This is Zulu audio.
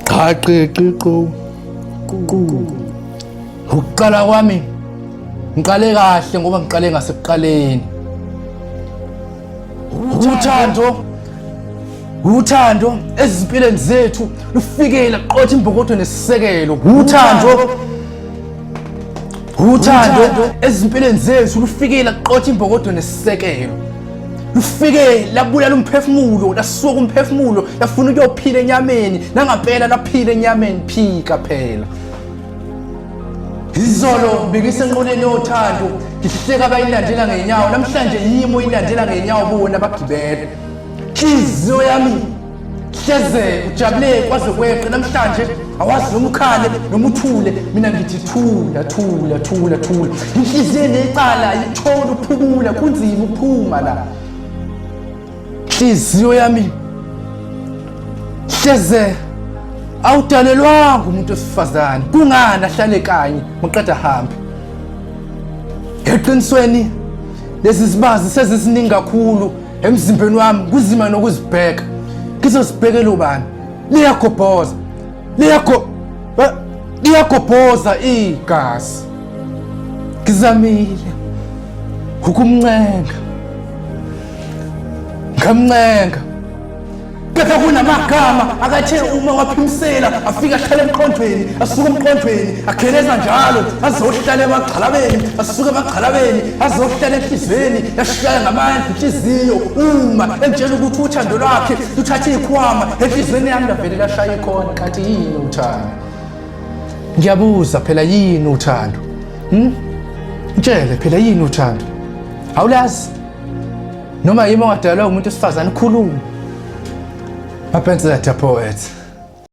Cha qiqo. Ukuqala kwami ngiqale kahle ngoba ngiqale ngasekuqaleni. Uthando ezimpilweni zethu lufikela qotha imbokodo nesisekelo. Uthando ezimpilweni zethu lufikela qotha imbokodo nesisekelo. Lufike labulala umphefumulo, lasuka umphefumulo, lafuna ukuyophila enyameni, nangampela laphila enyameni phika phela. Izolo bekisenqoleni yothando, ngihleka abayilandela ngenyawo, namhlanje yimo ilandela ngenyawo bona abagibele. Inhliziyo yami hleze ujabule kwaze kweqe namhlanje awazi noma ukhale noma uthule, mina ngithi thula. Inhliziyo necala ithola uphumula, kunzima ukuphuma la. Inhliziyo yami hleze awudalelwanga umuntu wesifazane, kungani ahlale kanye maqeda hambe. Eqinisweni lezi zibazi sezisiningi kakhulu emzimbeni wami, kuzima nokuzibheka. Ngizosibhekela ubani? Liyagobhoza igazi. Ngizamile ukumncenga, ngamncenga, kepha kunamagama akathe uma waphimisela afika ahlala emqondweni, asuka emqondweni ageleza njalo azohlala emagxalabeni, asuka emagxalabeni azohlala enhlizweni, yashaya ngamandla inhliziyo uma engitshela ukuthi uthando lwakhe luthathe ikhwama enhlizweni yami lavele lashaya ikhona. Kanti yini uthando? Ngiyabuza phela yini uthando? Ngitshele phela yini uthando? Awulazi noma yimi ongadalwa umuntu wesifazane? Khuluma. Mapenza that poet.